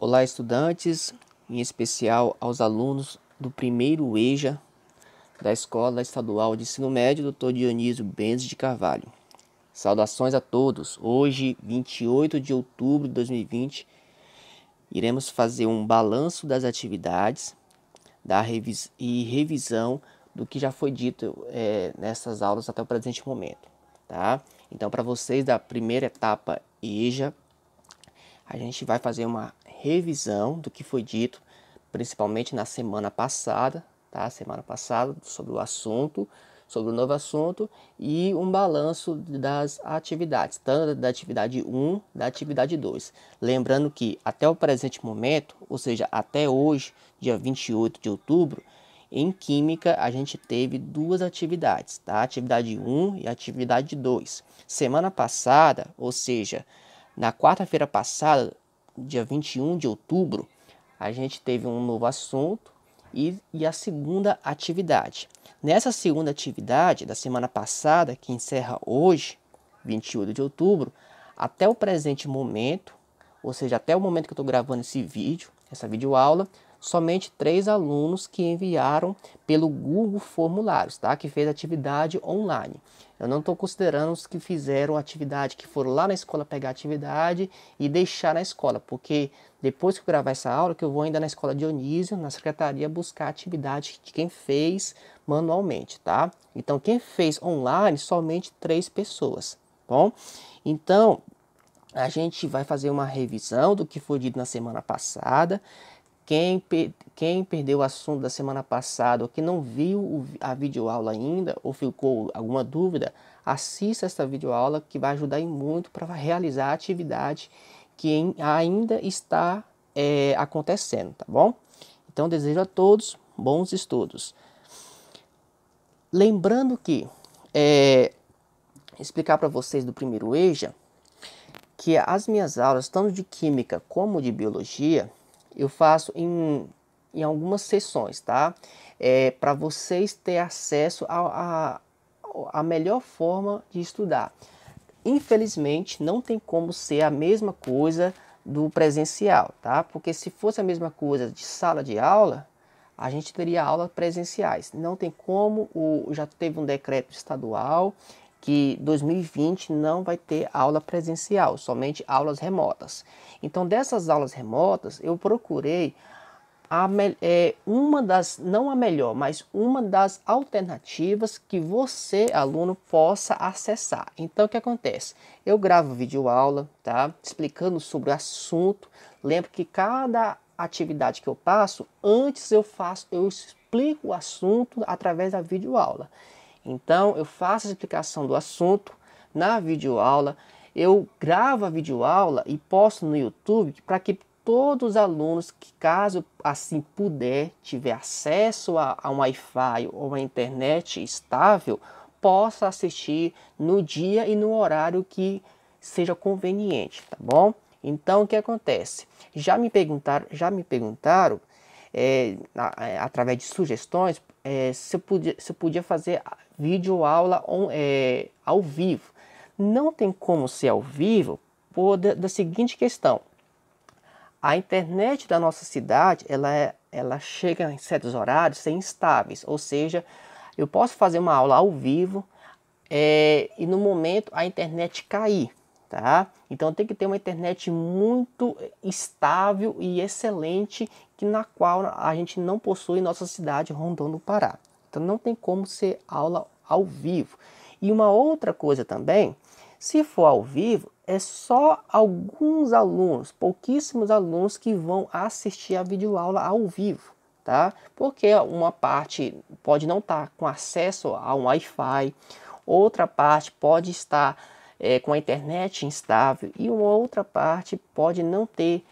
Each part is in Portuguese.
Olá, estudantes, em especial aos alunos do primeiro EJA da Escola Estadual de Ensino Médio, Dr. Dionísio Benz de Carvalho. Saudações a todos. Hoje, 28 de outubro de 2020, iremos fazer um balanço das atividades e revisão do que já foi dito nessas aulas até o presente momento, tá? Então, para vocês da primeira etapa EJA, a gente vai fazer uma revisão do que foi dito, principalmente na semana passada, tá? Semana passada, sobre o assunto, sobre o novo assunto, e um balanço das atividades, tanto da atividade 1, da atividade 2. Lembrando que até o presente momento, ou seja, até hoje, dia 28 de outubro, em Química a gente teve duas atividades, tá? Atividade 1 e atividade 2. Semana passada, ou seja, na quarta-feira passada, dia 21 de outubro, a gente teve um novo assunto e a segunda atividade. Nessa segunda atividade da semana passada, que encerra hoje, 28 de outubro, até o presente momento, ou seja, até o momento que eu estou gravando esse vídeo, essa videoaula, somente 3 alunos que enviaram pelo Google Formulários, tá? Que fez atividade online. Eu não estou considerando os que fizeram atividade, que foram lá na escola pegar atividade e deixar na escola, porque depois que eu gravar essa aula, que eu vou ainda na escola Dionísio, na secretaria, buscar atividade de quem fez manualmente, tá? Então, quem fez online, somente 3 pessoas, bom? Então, a gente vai fazer uma revisão do que foi dito na semana passada. Quem perdeu o assunto da semana passada ou que não viu a videoaula ainda ou ficou alguma dúvida, assista esta videoaula que vai ajudar muito para realizar a atividade que ainda está acontecendo, tá bom? Então desejo a todos bons estudos. Lembrando que explicar para vocês do primeiro EJA que as minhas aulas, tanto de Química como de Biologia, eu faço em algumas sessões, tá? Para vocês terem acesso a melhor forma de estudar. Infelizmente, não tem como ser a mesma coisa do presencial, tá? Porque se fosse a mesma coisa de sala de aula, a gente teria aulas presenciais. Não tem como, já teve um decreto estadual que 2020 não vai ter aula presencial, somente aulas remotas. Então, dessas aulas remotas, eu procurei uma das, não a melhor, mas uma das alternativas que você, aluno, possa acessar. Então, o que acontece? Eu gravo videoaula, tá? Explicando sobre o assunto. Lembro que cada atividade que eu passo, antes eu explico o assunto através da videoaula. Então, eu faço a explicação do assunto na videoaula, eu gravo a videoaula e posto no YouTube para que todos os alunos que, caso assim puder, tiver acesso a um Wi-Fi ou uma internet estável, possa assistir no dia e no horário que seja conveniente, tá bom? Então, o que acontece? Já me perguntaram através de sugestões, se eu podia fazer videoaula ao vivo. Não tem como ser ao vivo da seguinte questão. A internet da nossa cidade, ela chega em certos horários ser instáveis, ou seja, eu posso fazer uma aula ao vivo e no momento a internet cair, tá? Então tem que ter uma internet muito estável e excelente, na qual a gente não possui em nossa cidade, Rondônia do Pará. Então não tem como ser aula ao vivo. E uma outra coisa também, se for ao vivo, é só alguns alunos, pouquíssimos alunos que vão assistir a videoaula ao vivo, tá? Porque uma parte pode não estar com acesso a um Wi-Fi, outra parte pode estar com a internet instável e uma outra parte pode não ter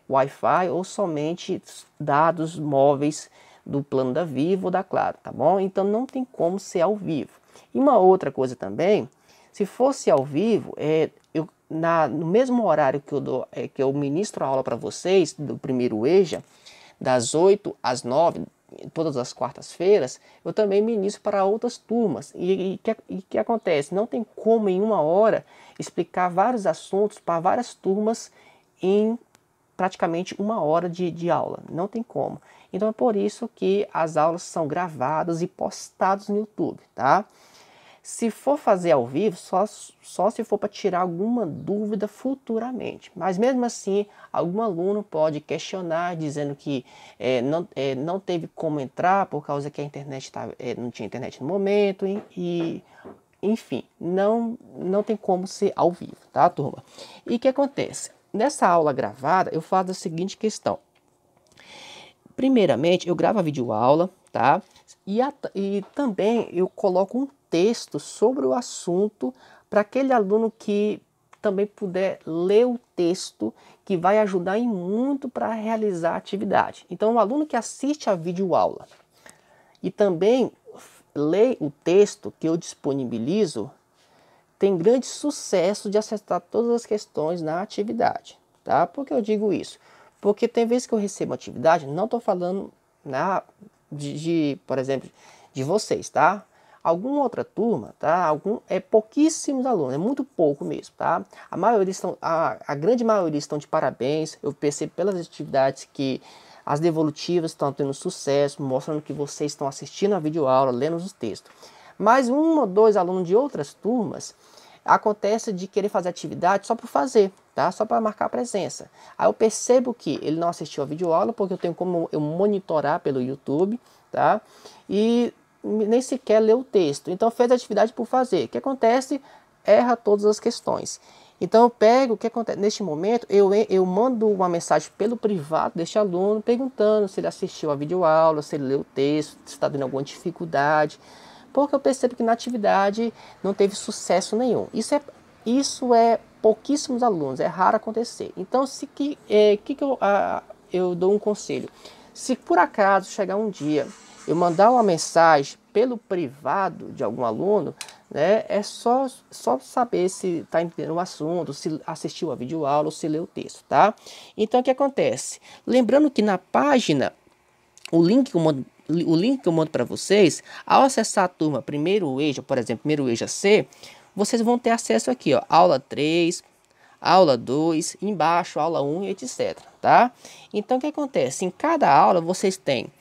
Wi-Fi ou somente dados móveis do plano da Vivo ou da Claro, tá bom? Então não tem como ser ao vivo. E uma outra coisa também, se fosse ao vivo, no mesmo horário que eu ministro a aula para vocês, do primeiro EJA, das 8 às 9, todas as quartas-feiras, eu também ministro para outras turmas. E que acontece? Não tem como em uma hora explicar vários assuntos para várias turmas em praticamente 1 hora de aula, não tem como. Então é por isso que as aulas são gravadas e postadas no YouTube, tá? Se for fazer ao vivo, só se for para tirar alguma dúvida futuramente. Mas mesmo assim, algum aluno pode questionar, dizendo que não teve como entrar por causa que a internet não tinha internet no momento. Enfim, não tem como ser ao vivo, tá, turma? E o que acontece? Nessa aula gravada, eu faço a seguinte questão. Primeiramente, eu gravo a videoaula, tá? E também eu coloco um texto sobre o assunto para aquele aluno que também puder ler o texto, que vai ajudar em muito para realizar a atividade. Então, o aluno que assiste a videoaula e também lê o texto que eu disponibilizo, tem grande sucesso de acertar todas as questões na atividade, tá? Por que eu digo isso? Porque tem vezes que eu recebo atividade, não estou falando por exemplo, de vocês, tá? Alguma outra turma, tá? Pouquíssimos alunos, é muito pouco mesmo, tá? A grande maioria estão de parabéns. Eu percebo pelas atividades que as devolutivas estão tendo sucesso, mostrando que vocês estão assistindo a videoaula, lendo os textos. Mas 1 ou 2 alunos de outras turmas acontece de querer fazer atividade só por fazer, tá? Só para marcar a presença. Aí eu percebo que ele não assistiu a videoaula porque eu tenho como eu monitorar pelo YouTube, tá? E nem sequer leu o texto. Então fez a atividade por fazer. O que acontece? Erra todas as questões. Então eu pego, o que acontece? Neste momento eu mando uma mensagem pelo privado deste aluno perguntando se ele assistiu a videoaula, se ele leu o texto, se está tendo alguma dificuldade. Porque eu percebo que na atividade não teve sucesso nenhum. Isso é pouquíssimos alunos, é raro acontecer. Então, eu dou um conselho. Se por acaso chegar um dia eu mandar uma mensagem pelo privado de algum aluno, né, é só saber se está entendendo o assunto, se assistiu a videoaula ou se leu o texto, tá? Então, o que acontece? Lembrando que na página, o link que eu mando para vocês, ao acessar a turma primeiro EJA, por exemplo, primeiro EJA C, vocês vão ter acesso aqui, ó, aula 3, aula 2, embaixo, aula 1, etc, tá? Então, o que acontece? Em cada aula, vocês têm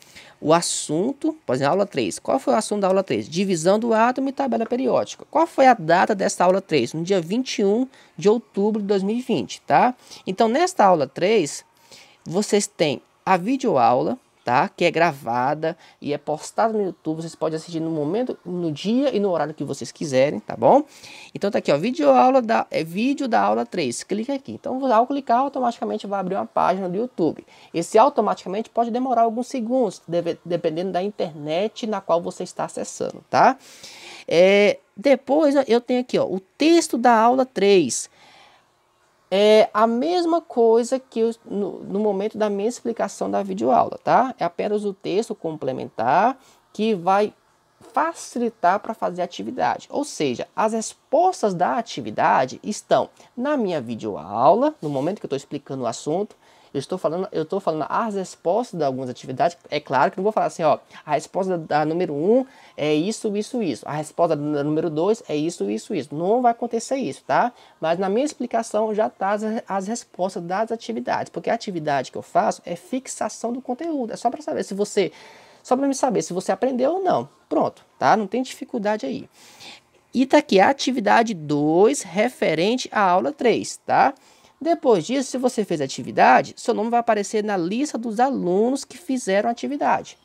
o assunto, por exemplo, aula 3. Qual foi o assunto da aula 3? Divisão do átomo e tabela periódica. Qual foi a data desta aula 3? No dia 21 de outubro de 2020, tá? Então, nesta aula 3, vocês têm a videoaula, tá? Que é gravada e é postada no YouTube. Vocês podem assistir no momento, no dia e no horário que vocês quiserem, tá bom? Então tá aqui, ó, vídeo da aula 3. Clica aqui. Então, ao clicar, automaticamente vai abrir uma página do YouTube. Esse automaticamente pode demorar alguns segundos, dependendo da internet na qual você está acessando, tá? Depois eu tenho aqui, ó, o texto da aula 3. É a mesma coisa que no momento da minha explicação da videoaula, tá? É apenas o texto complementar que vai facilitar para fazer a atividade. Ou seja, as respostas da atividade estão na minha videoaula, no momento que eu estou explicando o assunto. Eu estou falando as respostas de algumas atividades. É claro que não vou falar assim, ó, a resposta da número 1 é isso, isso, isso. A resposta da número 2 é isso, isso, isso. Não vai acontecer isso, tá? Mas na minha explicação já tá as respostas das atividades. Porque a atividade que eu faço é fixação do conteúdo. É só para saber se você... Só para me saber se você aprendeu ou não. Pronto, tá? Não tem dificuldade aí. E tá aqui a atividade 2 referente à aula 3, tá? Depois disso, se você fez atividade, seu nome vai aparecer na lista dos alunos que fizeram a atividade,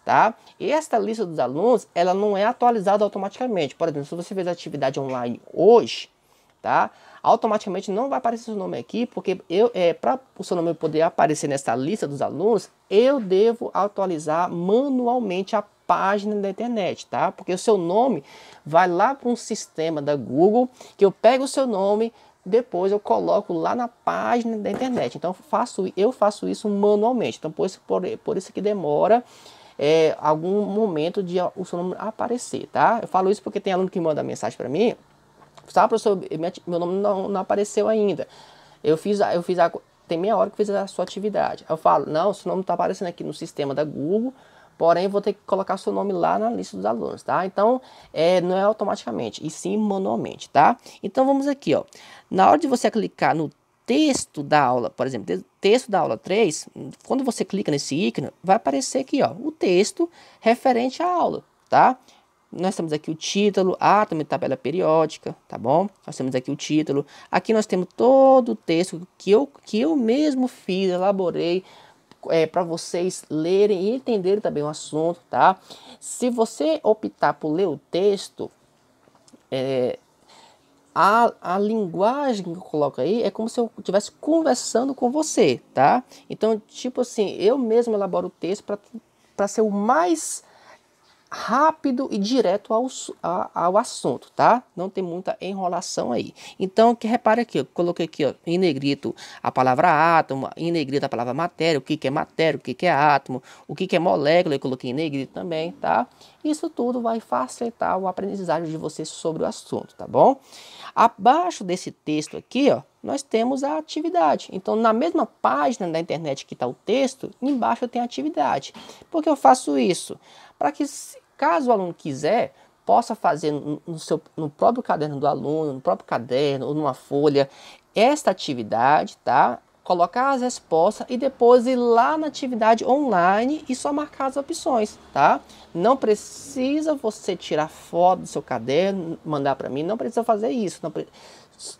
tá? E esta lista dos alunos, ela não é atualizada automaticamente. Por exemplo, se você fez a atividade online hoje, tá? Automaticamente não vai aparecer seu nome aqui, porque para o seu nome poder aparecer nessa lista dos alunos, eu devo atualizar manualmente a página da internet, tá? Porque o seu nome vai lá para um sistema da Google, que eu pego o seu nome, depois eu coloco lá na página da internet. Então eu faço isso manualmente. Então por isso que demora algum momento de o seu nome aparecer, tá? Eu falo isso porque tem aluno que manda mensagem para mim. Sabe, professor, meu nome não apareceu ainda. Tem meia hora que eu fiz a sua atividade. Eu falo, não, seu nome está aparecendo aqui no sistema da Google, porém vou ter que colocar seu nome lá na lista dos alunos, tá? Então, não é automaticamente, e sim manualmente, tá? Então vamos aqui, ó. Na hora de você clicar no texto da aula, por exemplo, texto da aula 3, quando você clica nesse ícone, vai aparecer aqui, ó, o texto referente à aula, tá? Nós temos aqui o título, átomo e tabela periódica, tá bom? Nós temos aqui o título. Aqui nós temos todo o texto que eu mesmo fiz, elaborei, para vocês lerem e entenderem também o assunto, tá? Se você optar por ler o texto, a linguagem que eu coloco aí é como se eu estivesse conversando com você, tá? Então, tipo assim, eu mesmo elaboro o texto para ser o mais rápido e direto ao assunto, tá? Não tem muita enrolação aí. Então, que repare aqui, eu coloquei aqui, ó, em negrito a palavra átomo, em negrito a palavra matéria, o que é matéria, o que é átomo, o que é molécula, eu coloquei em negrito também, tá? Isso tudo vai facilitar o aprendizagem de vocês sobre o assunto, tá bom? Abaixo desse texto aqui, ó, nós temos a atividade. Então, na mesma página da internet que está o texto, embaixo tem a atividade. Por que eu faço isso? Para que, caso o aluno quiser, possa fazer no próprio caderno do aluno, no próprio caderno ou numa folha, esta atividade, tá? Colocar as respostas e depois ir lá na atividade online e só marcar as opções, tá? Não precisa você tirar foto do seu caderno, mandar para mim, não precisa fazer isso.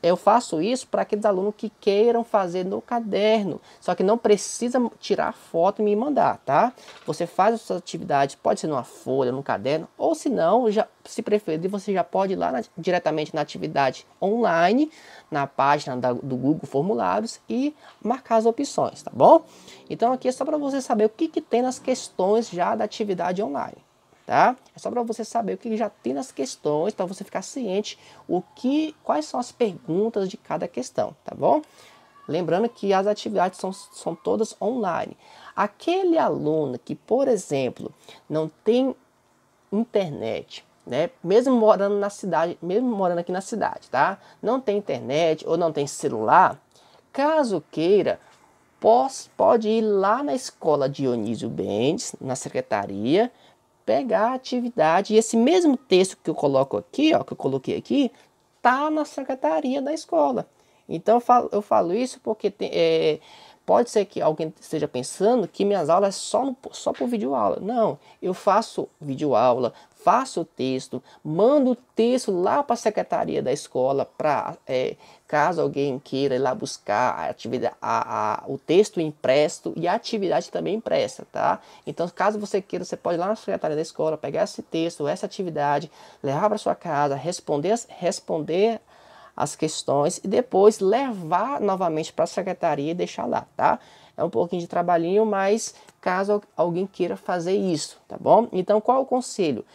Eu faço isso para aqueles alunos que queiram fazer no caderno, só que não precisa tirar foto e me mandar, tá? Você faz as suas atividades, pode ser numa folha, num caderno, ou se não, se preferir, você já pode ir lá diretamente na atividade online, na página do Google Formulários e marcar as opções, tá bom? Então aqui é só para você saber o que tem nas questões já da atividade online. Tá? É só para você saber o que já tem nas questões, para você ficar ciente quais são as perguntas de cada questão, tá bom? Lembrando que as atividades são todas online. Aquele aluno que, por exemplo, não tem internet, né? Mesmo morando na cidade, mesmo morando aqui na cidade, tá? Não tem internet ou não tem celular, caso queira, pode ir lá na escola Dionísio Mendes, na secretaria, pegar a atividade, e esse mesmo texto que eu coloco aqui, ó, que eu coloquei aqui, tá na secretaria da escola. Então eu falo isso porque pode ser que alguém esteja pensando que minhas aulas é só por videoaula. Não, eu faço videoaula, faço o texto, mando o texto lá para a secretaria da escola, para caso alguém queira ir lá buscar a atividade, o texto impresso e a atividade também impressa, tá? Então, caso você queira, você pode ir lá na secretaria da escola, pegar esse texto, essa atividade, levar para sua casa, responder as questões e depois levar novamente para a secretaria e deixar lá, tá? É um pouquinho de trabalhinho, mas caso alguém queira fazer isso, tá bom? Então, qual é o conselho?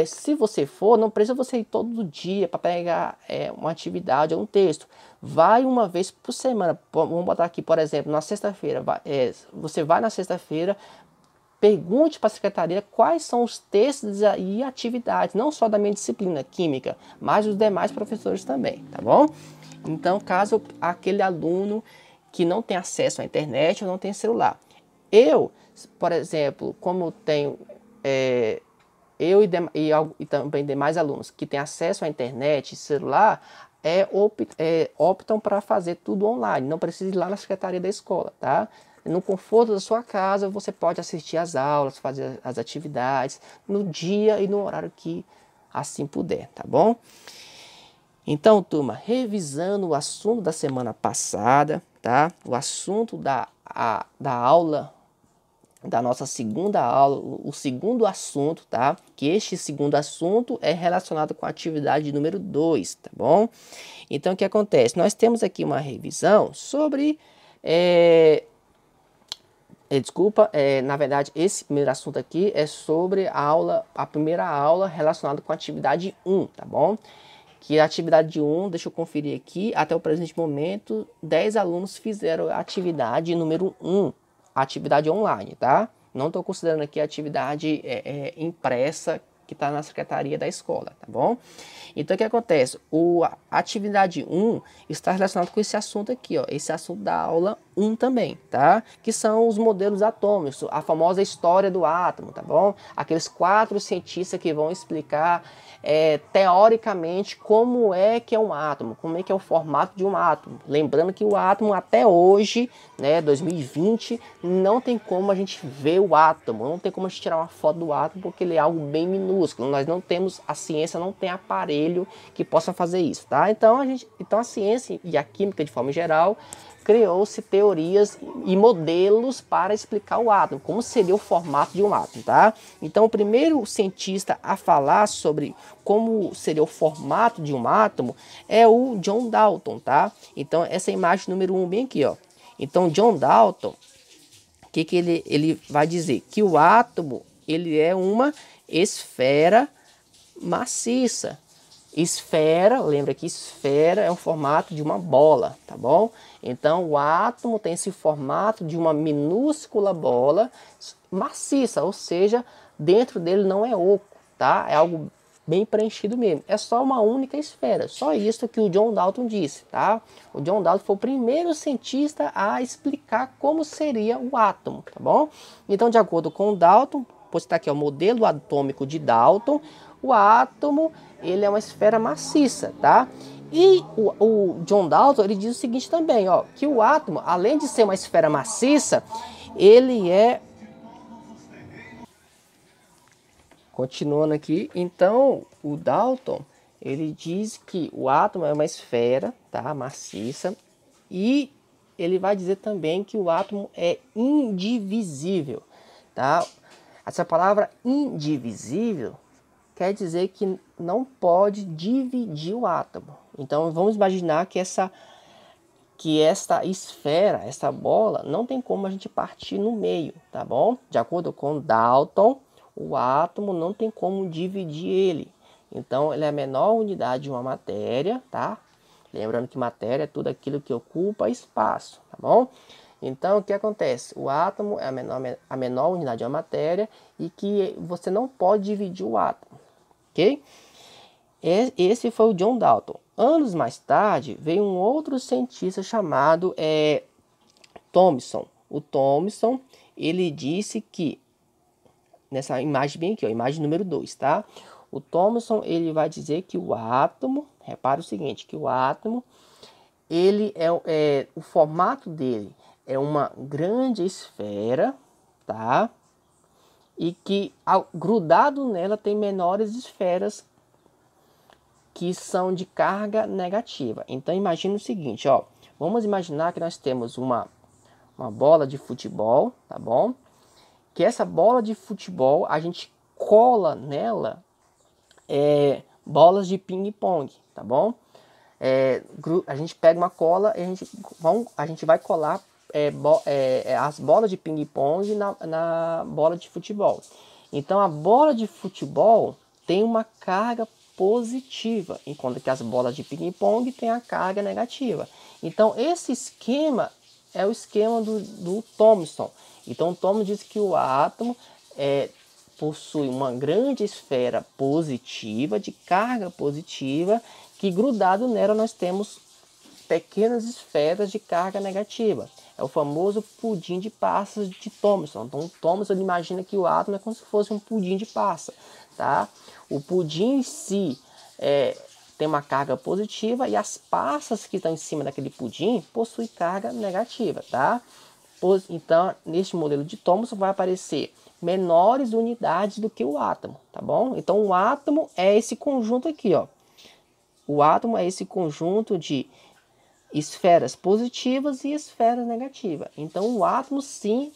Se você for, não precisa você ir todo dia para pegar uma atividade ou um texto. Vai uma vez por semana. Vamos botar aqui, por exemplo, na sexta-feira. Você vai na sexta-feira, pergunte para a secretaria quais são os textos e atividades, não só da minha disciplina química, mas os demais professores também, tá bom? Então, caso aquele aluno que não tem acesso à internet ou não tem celular. Eu, por exemplo, como tenho e também demais alunos que têm acesso à internet e celular, optam para fazer tudo online, não precisa ir lá na secretaria da escola, tá? No conforto da sua casa, você pode assistir às aulas, fazer as atividades no dia e no horário que assim puder, tá bom? Então, turma, revisando o assunto da semana passada, tá? O assunto da aula, da nossa segunda aula, o segundo assunto, tá? Que este segundo assunto é relacionado com a atividade número 2, tá bom? Então, o que acontece? Nós temos aqui uma revisão sobre... na verdade, esse primeiro assunto aqui é sobre a primeira aula relacionada com a atividade 1, tá bom? Que a atividade 1, deixa eu conferir aqui, até o presente momento, 10 alunos fizeram a atividade número 1, a atividade online, tá? Não estou considerando aqui a atividade impressa, que está na secretaria da escola, tá bom? Então, o que acontece? A atividade 1 está relacionada com esse assunto aqui, ó, esse assunto da aula 1 também, tá? Que são os modelos atômicos, a famosa história do átomo, tá bom? Aqueles 4 cientistas que vão explicar teoricamente como é que é um átomo, como é que é o formato de um átomo. Lembrando que o átomo até hoje, né, 2020, não tem como a gente ver o átomo, não tem como a gente tirar uma foto do átomo porque ele é algo bem minúsculo. Nós não temos, a ciência não tem aparelho que possa fazer isso, tá? Então a ciência e a química de forma geral criou-se teorias e modelos para explicar o átomo, como seria o formato de um átomo, tá? Então, o primeiro cientista a falar sobre como seria o formato de um átomo é o John Dalton, tá? Então, essa é a imagem número 1 bem aqui, ó. Então, John Dalton, o que ele vai dizer? Que o átomo, ele é uma esfera maciça. Esfera, lembra que esfera é o formato de uma bola, tá bom? Então o átomo tem esse formato de uma minúscula bola maciça, ou seja, dentro dele não é oco, tá? É algo bem preenchido mesmo. É só uma única esfera, só isso que o John Dalton disse, tá? O John Dalton foi o primeiro cientista a explicar como seria o átomo, tá bom? Então, de acordo com o Dalton, pois está aqui o modelo atômico de Dalton, o átomo ele é uma esfera maciça, tá? E o John Dalton ele diz o seguinte também, ó, que o átomo, além de ser uma esfera maciça, ele é... Continuando aqui, então o Dalton ele diz que o átomo é uma esfera, tá, maciça, e ele vai dizer também que o átomo é indivisível, tá? Essa palavra indivisível quer dizer que não pode dividir o átomo. Então vamos imaginar que esta esfera, essa bola, não tem como a gente partir no meio, tá bom? De acordo com Dalton, o átomo não tem como dividir ele. Então ele é a menor unidade de uma matéria, tá? Lembrando que matéria é tudo aquilo que ocupa espaço, tá bom? Então, o que acontece? O átomo é a menor unidade de uma matéria e que você não pode dividir o átomo. Ok? Esse foi o John Dalton. Anos mais tarde, veio um outro cientista chamado Thomson. O Thomson, ele disse que, nessa imagem bem aqui, ó, imagem número 2, tá? O Thomson, ele vai dizer que o átomo, repara o seguinte, que o átomo, ele o formato dele é uma grande esfera, tá? E que grudado nela tem menores esferas que são de carga negativa. Então imagine o seguinte, ó, vamos imaginar que nós temos uma bola de futebol, tá bom? Que essa bola de futebol a gente cola nela bolas de ping-pong, tá bom? A gente pega uma cola e a gente vai colar as bolas de ping-pong na bola de futebol. Então a bola de futebol tem uma carga positiva, enquanto que as bolas de ping-pong têm a carga negativa. Então esse esquema é o esquema do Thomson. Então o Thomson diz que o átomo possui uma grande esfera positiva, de carga positiva, que grudado nela nós temos pequenas esferas de carga negativa. É o famoso pudim de passas de Thomson. Então, o Thomson ele imagina que o átomo é como se fosse um pudim de passa, tá? O pudim em si tem uma carga positiva e as passas que estão em cima daquele pudim possuem carga negativa, tá? Então, neste modelo de Thomson vai aparecer menores unidades do que o átomo, tá bom? Então, o átomo é esse conjunto aqui, ó. O átomo é esse conjunto de esferas positivas e esferas negativas. Então, o átomo, sim,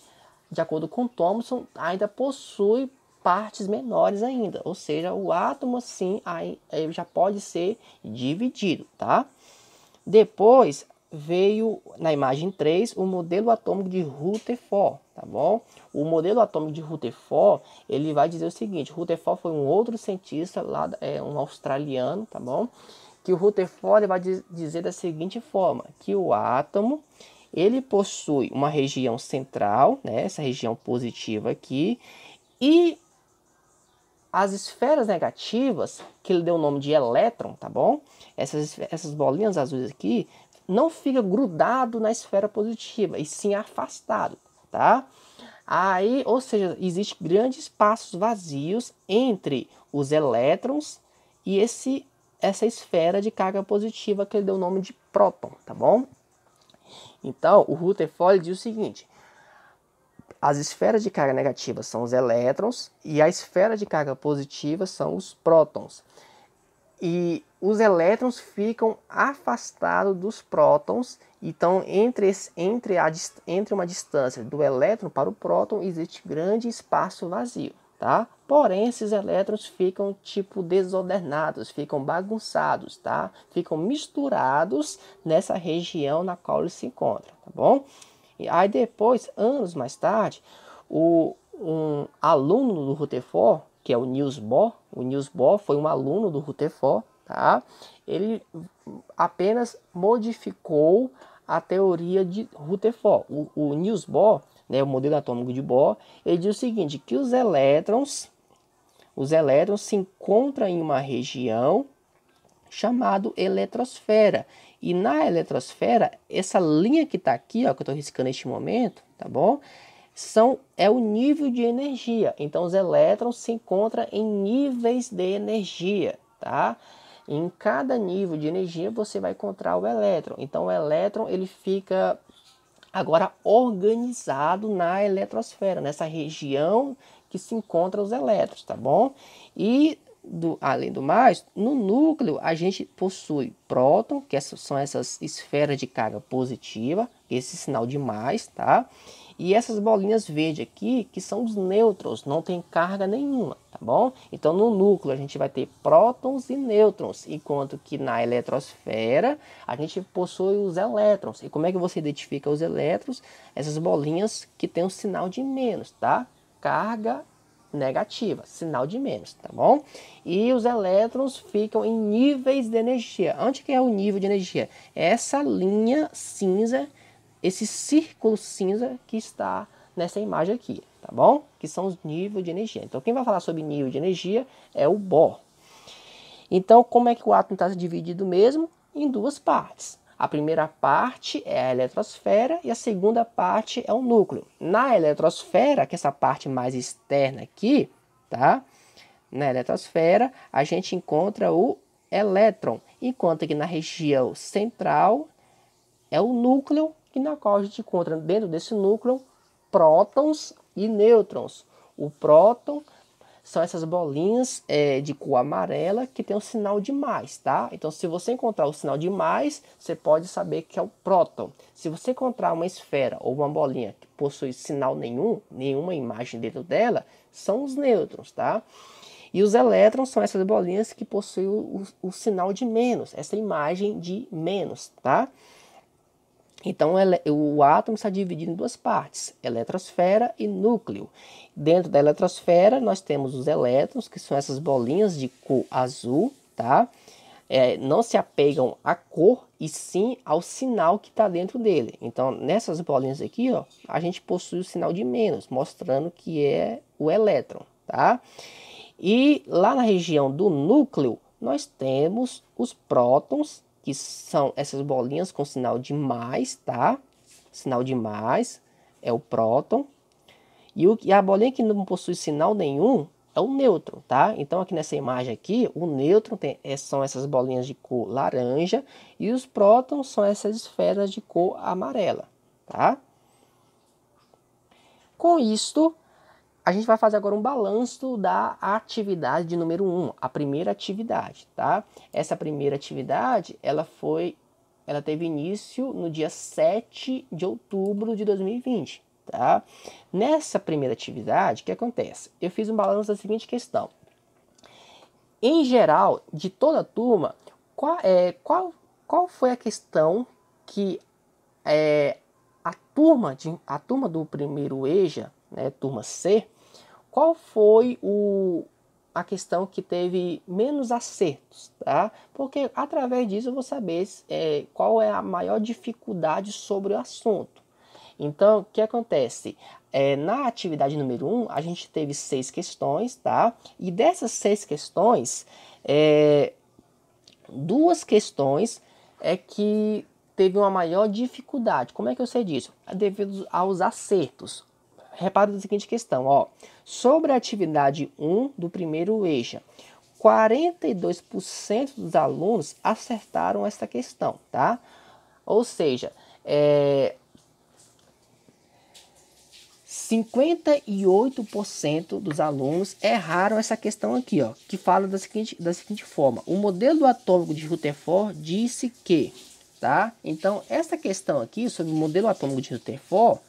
de acordo com Thomson, ainda possui partes menores ainda. Ou seja, o átomo, sim, aí já pode ser dividido, tá? Depois veio, na imagem 3, o modelo atômico de Rutherford, tá bom? O modelo atômico de Rutherford, ele vai dizer o seguinte, Rutherford foi um outro cientista, lá, um australiano, tá bom? Que o Rutherford vai dizer da seguinte forma, que o átomo, ele possui uma região central, né, essa região positiva aqui, e as esferas negativas, que ele deu o nome de elétron, tá bom? Essas bolinhas azuis aqui, não fica grudado na esfera positiva, e sim afastado, tá? Aí, ou seja, existe grandes espaços vazios entre os elétrons e essa esfera de carga positiva que ele deu o nome de próton, tá bom? Então, o Rutherford diz o seguinte: as esferas de carga negativa são os elétrons e a esfera de carga positiva são os prótons. E os elétrons ficam afastados dos prótons, então entre uma distância do elétron para o próton existe grande espaço vazio, tá? Porém, esses elétrons ficam tipo desordenados, ficam bagunçados, tá? Ficam misturados nessa região na qual eles se encontram, tá bom? E aí depois, anos mais tarde, um aluno do Rutherford, que é o Niels Bohr foi um aluno do Rutherford, tá? Ele apenas modificou a teoria de Rutherford. O Niels Bohr, né, o modelo atômico de Bohr, ele diz o seguinte, que os elétrons se encontram em uma região chamada eletrosfera. E na eletrosfera, essa linha que está aqui, ó, que eu estou riscando neste momento, tá bom? É o nível de energia. Então, os elétrons se encontram em níveis de energia, tá? Em cada nível de energia, você vai encontrar o elétron. Então, o elétron, ele fica agora organizado na eletrosfera, nessa região que se encontram os elétrons, tá bom? E além do mais, no núcleo a gente possui próton, que são essas esferas de carga positiva, esse sinal de mais, tá? E essas bolinhas verdes aqui, que são os nêutrons, não tem carga nenhuma, tá bom? Então no núcleo a gente vai ter prótons e nêutrons, enquanto que na eletrosfera a gente possui os elétrons. E como é que você identifica os elétrons? Essas bolinhas que tem um sinal de menos, tá? Carga negativa, sinal de menos, tá bom? E os elétrons ficam em níveis de energia. Onde que é o nível de energia? É essa linha cinza, esse círculo cinza que está nessa imagem aqui, tá bom? Que são os níveis de energia. Então, quem vai falar sobre nível de energia é o Bohr. Então, como é que o átomo está dividido mesmo? Em duas partes. A primeira parte é a eletrosfera e a segunda parte é o núcleo. Na eletrosfera, que é essa parte mais externa aqui, tá? Na eletrosfera, a gente encontra o elétron, enquanto que na região central é o núcleo, que na qual a gente encontra dentro desse núcleo prótons e nêutrons. O próton são essas bolinhas de cor amarela que tem um sinal de mais, tá? Então, se você encontrar o sinal de mais, você pode saber que é o próton. Se você encontrar uma esfera ou uma bolinha que possui sinal nenhum, nenhuma imagem dentro dela, são os nêutrons, tá? E os elétrons são essas bolinhas que possuem o sinal de menos, essa imagem de menos, tá? Então, o átomo está dividido em duas partes, eletrosfera e núcleo. Dentro da eletrosfera, nós temos os elétrons, que são essas bolinhas de cor azul, tá? Não se apegam à cor, e sim ao sinal que está dentro dele. Então, nessas bolinhas aqui, ó, a gente possui o sinal de menos, mostrando que é o elétron, tá? E lá na região do núcleo, nós temos os prótons, que são essas bolinhas com sinal de mais, tá? Sinal de mais é o próton. E a bolinha que não possui sinal nenhum é o nêutron, tá? Então aqui nessa imagem aqui, o nêutron são essas bolinhas de cor laranja e os prótons são essas esferas de cor amarela, tá? Com isto, a gente vai fazer agora um balanço da atividade de número 1, a primeira atividade, tá? Essa primeira atividade, ela teve início no dia 7 de outubro de 2020, tá? Nessa primeira atividade, o que acontece? Eu fiz um balanço da seguinte questão. Em geral, de toda a turma, qual foi a questão que a turma do primeiro EJA, né, turma C, qual foi a questão que teve menos acertos, tá? Porque através disso eu vou saber qual é a maior dificuldade sobre o assunto. Então, o que acontece? Na atividade número 1, a gente teve 6 questões, tá? E dessas 6 questões, 2 questões é que teve uma maior dificuldade. Como é que eu sei disso? Devido aos acertos. Repare na seguinte questão, ó. Sobre a atividade 1 do primeiro EJA, 42% dos alunos acertaram esta questão, tá? Ou seja, 58% dos alunos erraram essa questão aqui, ó, que fala da seguinte forma: o modelo atômico de Rutherford disse que, tá? Então, essa questão aqui sobre o modelo atômico de Rutherford,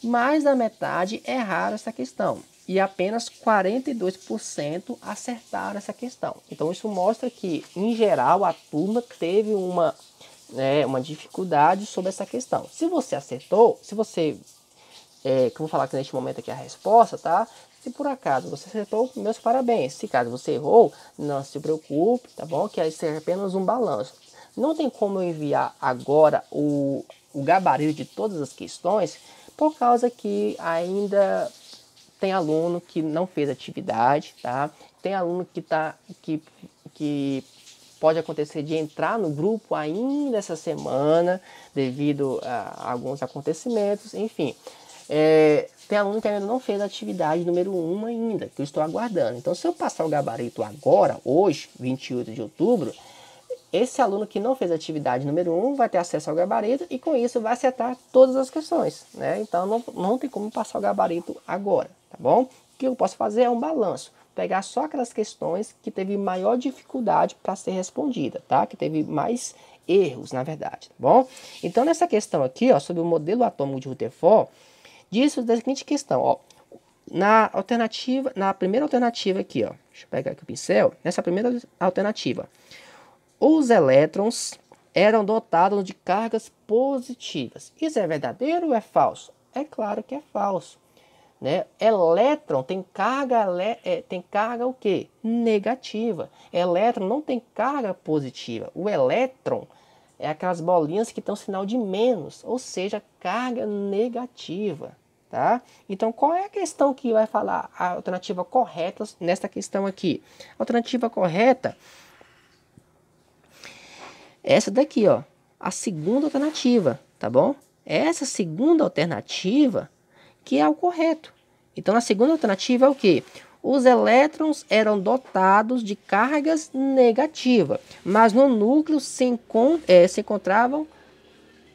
mais da metade erraram essa questão e apenas 42% acertaram essa questão. Então, isso mostra que, em geral, a turma teve uma dificuldade sobre essa questão. Se você acertou, que eu vou falar aqui neste momento aqui a resposta, tá? Se por acaso você acertou, meus parabéns. Se caso você errou, não se preocupe, tá bom? Que aí será apenas um balanço. Não tem como eu enviar agora o gabarito de todas as questões, por causa que ainda tem aluno que não fez atividade, tá? Tem aluno que pode acontecer de entrar no grupo ainda essa semana, devido a alguns acontecimentos, enfim. Tem aluno que ainda não fez a atividade número 1 ainda, que eu estou aguardando. Então, se eu passar o gabarito agora, hoje, 28 de outubro, esse aluno que não fez a atividade número 1 vai ter acesso ao gabarito e com isso vai acertar todas as questões, né? Então, não tem como passar o gabarito agora, tá bom? O que eu posso fazer é um balanço. Pegar só aquelas questões que teve maior dificuldade para ser respondida, tá? Que teve mais erros, na verdade, tá bom? Então, nessa questão aqui, ó, sobre o modelo atômico de Rutherford, disso da seguinte questão, ó. Na primeira alternativa aqui, ó. Deixa eu pegar aqui o pincel. Nessa primeira alternativa, os elétrons eram dotados de cargas positivas. Isso é verdadeiro ou é falso? É claro que é falso, né? Elétron tem carga o quê? Negativa. Elétron não tem carga positiva. O elétron é aquelas bolinhas que estão sinal de menos, ou seja, carga negativa, tá? Então, qual é a questão que vai falar a alternativa correta nesta questão aqui? A alternativa correta é essa daqui, ó, a segunda alternativa, tá bom? Essa segunda alternativa que é o correto. Então, a segunda alternativa é o quê? Os elétrons eram dotados de cargas negativas, mas no núcleo se encontravam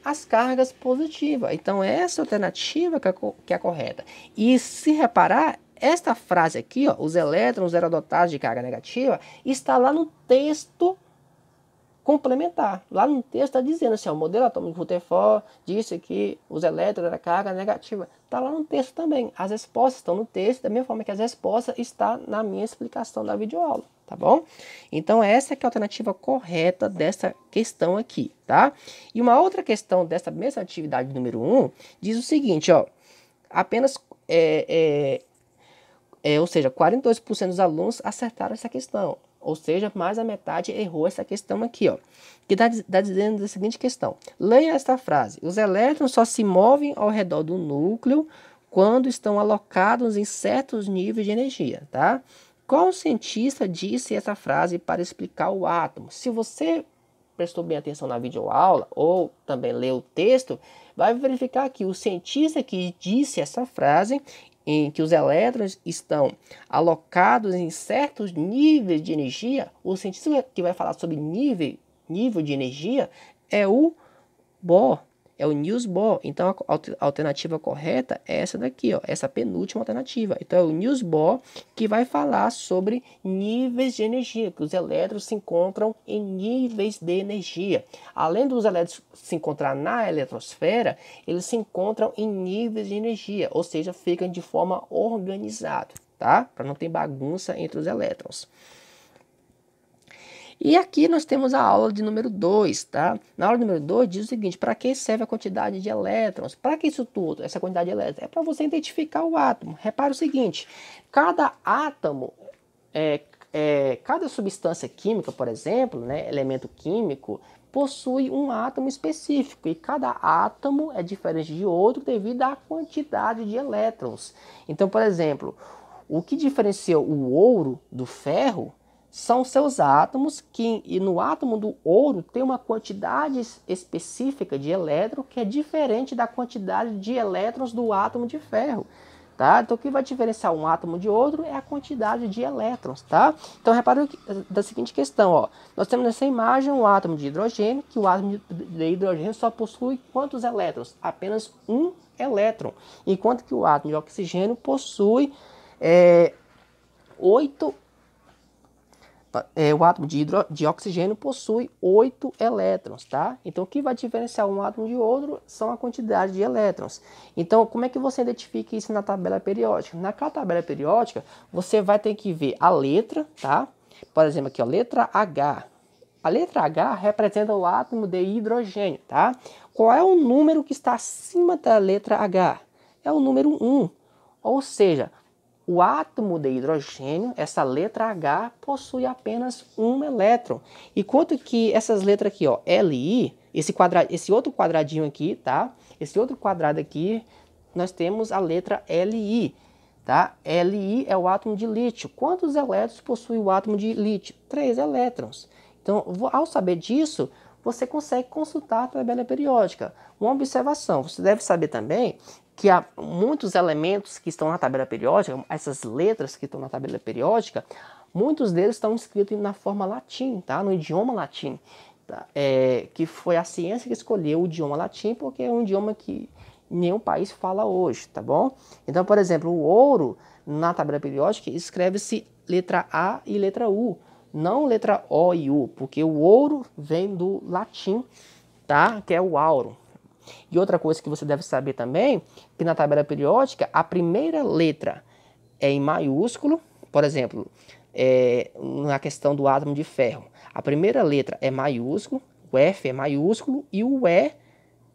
as cargas positivas. Então, essa alternativa que é a correta. E se reparar, esta frase aqui, ó, os elétrons eram dotados de carga negativa, está lá no texto complementar. Lá no texto está dizendo assim, ó, o modelo atômico de Rutherford disse que os elétrons eram carga negativa. Está lá no texto também. As respostas estão no texto, da mesma forma que as respostas estão na minha explicação da videoaula, tá bom? Então essa é a alternativa correta dessa questão aqui, tá? E uma outra questão dessa mesma atividade número 1 diz o seguinte, ó, apenas ou seja, 42% dos alunos acertaram essa questão. Ou seja, mais da metade errou essa questão aqui, ó. Que está dizendo a seguinte questão. Leia esta frase. Os elétrons só se movem ao redor do núcleo quando estão alocados em certos níveis de energia, tá? Qual cientista disse essa frase para explicar o átomo? Se você prestou bem atenção na videoaula ou também leu o texto, vai verificar que o cientista que disse essa frase em que os elétrons estão alocados em certos níveis de energia, o cientista que vai falar sobre nível de energia é o Bohr, é o Niels Bohr. Então a alternativa correta é essa daqui, ó, essa penúltima alternativa. Então é o Niels Bohr que vai falar sobre níveis de energia, que os elétrons se encontram em níveis de energia. Além dos elétrons se encontrar na eletrosfera, eles se encontram em níveis de energia, ou seja, ficam de forma organizada, tá? Para não ter bagunça entre os elétrons. E aqui nós temos a aula de número 2, tá? Na aula número 2 diz o seguinte, para que serve a quantidade de elétrons? Para que isso tudo, essa quantidade de elétrons? É para você identificar o átomo. Repara o seguinte, cada átomo, cada substância química, por exemplo, né, elemento químico, possui um átomo específico e cada átomo é diferente de outro devido à quantidade de elétrons. Então, por exemplo, o que diferencia o ouro do ferro são seus átomos, e no átomo do ouro tem uma quantidade específica de elétron que é diferente da quantidade de elétrons do átomo de ferro. Tá? Então, o que vai diferenciar um átomo de outro é a quantidade de elétrons, tá? Então, repare da seguinte questão, ó. Nós temos nessa imagem um átomo de hidrogênio, que o átomo de hidrogênio só possui quantos elétrons? Apenas um elétron. Enquanto que o átomo de oxigênio possui 8. O átomo de oxigênio possui 8 elétrons, tá? Então, o que vai diferenciar um átomo de outro são a quantidade de elétrons. Então, como é que você identifica isso na tabela periódica? Na tabela periódica, você vai ter que ver a letra, tá? Por exemplo, aqui, ó, letra H. A letra H representa o átomo de hidrogênio, tá? Qual é o número que está acima da letra H? É o número 1. Ou seja, o átomo de hidrogênio, essa letra H, possui apenas um elétron. Enquanto que essas letras aqui, ó, Li, esse outro quadradinho aqui, tá? Esse outro quadrado aqui, nós temos a letra Li, tá? Li é o átomo de lítio. Quantos elétrons possui o átomo de lítio? 3 elétrons. Então, ao saber disso, você consegue consultar a tabela periódica. Uma observação, você deve saber também que há muitos elementos que estão na tabela periódica, essas letras que estão na tabela periódica, muitos deles estão escritos na forma latim, tá? No idioma latim, tá? Que foi a ciência que escolheu o idioma latim, porque é um idioma que nenhum país fala hoje, tá bom? Então, por exemplo, o ouro na tabela periódica escreve-se letra A e letra U, não letra O e U, porque o ouro vem do latim, tá? Que é o auro. E outra coisa que você deve saber também, que na tabela periódica, a primeira letra é em maiúsculo, por exemplo, na questão do átomo de ferro, a primeira letra é maiúsculo, o F é maiúsculo e o E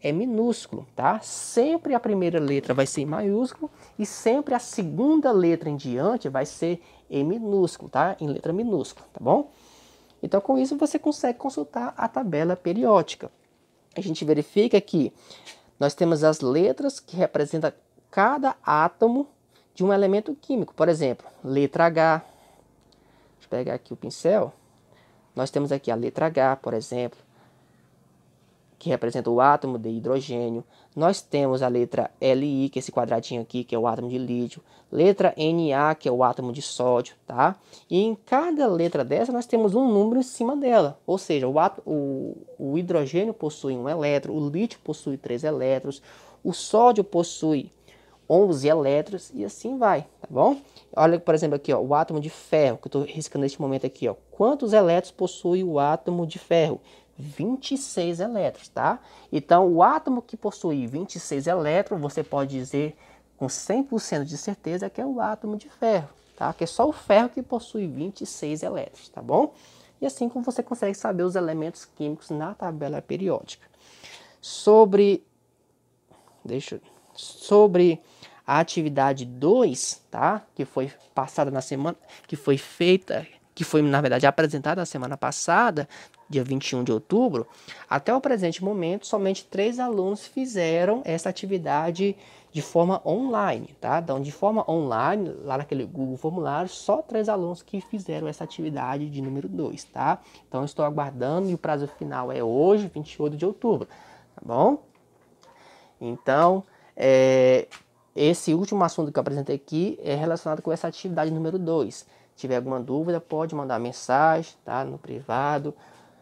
é minúsculo, tá? Sempre a primeira letra vai ser em maiúsculo e sempre a segunda letra em diante vai ser em minúsculo, tá? Em letra minúscula, tá bom? Então, com isso, você consegue consultar a tabela periódica. A gente verifica que nós temos as letras que representam cada átomo de um elemento químico. Por exemplo, letra H. Deixa eu pegar aqui o pincel. Nós temos aqui a letra H, por exemplo, que representa o átomo de hidrogênio. Nós temos a letra Li, que é esse quadradinho aqui, que é o átomo de lítio. Letra Na, que é o átomo de sódio, tá? E em cada letra dessa nós temos um número em cima dela. Ou seja, o hidrogênio possui um elétron, o lítio possui 3 elétrons, o sódio possui 11 elétrons e assim vai, tá bom? Olha, por exemplo, aqui, ó, o átomo de ferro, que eu estou riscando neste momento aqui, ó. Quantos elétrons possui o átomo de ferro? 26 elétrons, tá? Então, o átomo que possui 26 elétrons, você pode dizer com 100% de certeza que é o átomo de ferro, tá? Que é só o ferro que possui 26 elétrons, tá bom? E assim como você consegue saber os elementos químicos na tabela periódica. Sobre a atividade 2, tá? Que foi passada na semana, que foi na verdade apresentada na semana passada, dia 21 de outubro, até o presente momento, somente 3 alunos fizeram essa atividade de forma online, tá? Então, de forma online, lá naquele Google Formulário, só 3 alunos que fizeram essa atividade de número 2, tá? Então, eu estou aguardando e o prazo final é hoje, 28 de outubro, tá bom? Então, esse último assunto que eu apresentei aqui é relacionado com essa atividade número 2. Se tiver alguma dúvida, pode mandar mensagem, tá? No privado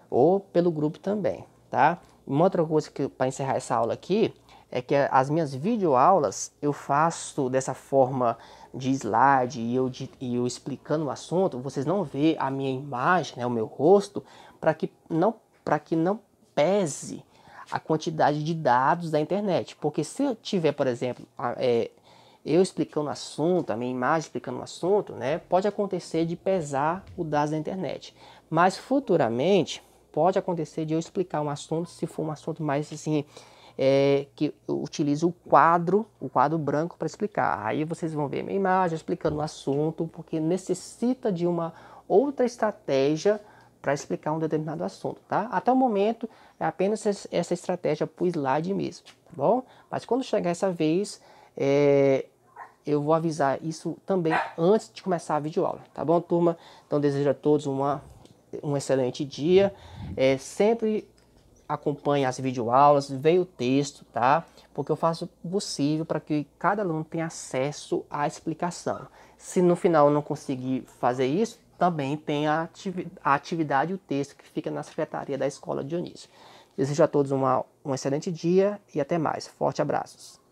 ou pelo grupo também, tá? Uma outra coisa que para encerrar essa aula aqui é que as minhas videoaulas eu faço dessa forma de slide e eu explicando o assunto, vocês não vê a minha imagem, né, o meu rosto, para que não pese a quantidade de dados da internet. Porque se eu tiver, por exemplo, eu explicando o assunto, a minha imagem explicando o assunto, né, pode acontecer de pesar o dados da internet. Mas futuramente pode acontecer de eu explicar um assunto, se for um assunto mais assim, que eu utilizo o quadro branco para explicar. Aí vocês vão ver a minha imagem explicando o assunto, porque necessita de uma outra estratégia para explicar um determinado assunto, tá? Até o momento é apenas essa estratégia por slide mesmo, tá bom? Mas quando chegar essa vez, eu vou avisar isso também antes de começar a videoaula, tá bom, turma? Então desejo a todos um excelente dia. Sempre acompanhe as videoaulas, veja o texto, tá? Porque eu faço o possível para que cada aluno tenha acesso à explicação. Se no final eu não conseguir fazer isso, também tem a atividade e o texto que fica na secretaria da Escola Dionísio. Desejo a todos um excelente dia e até mais. Forte abraços.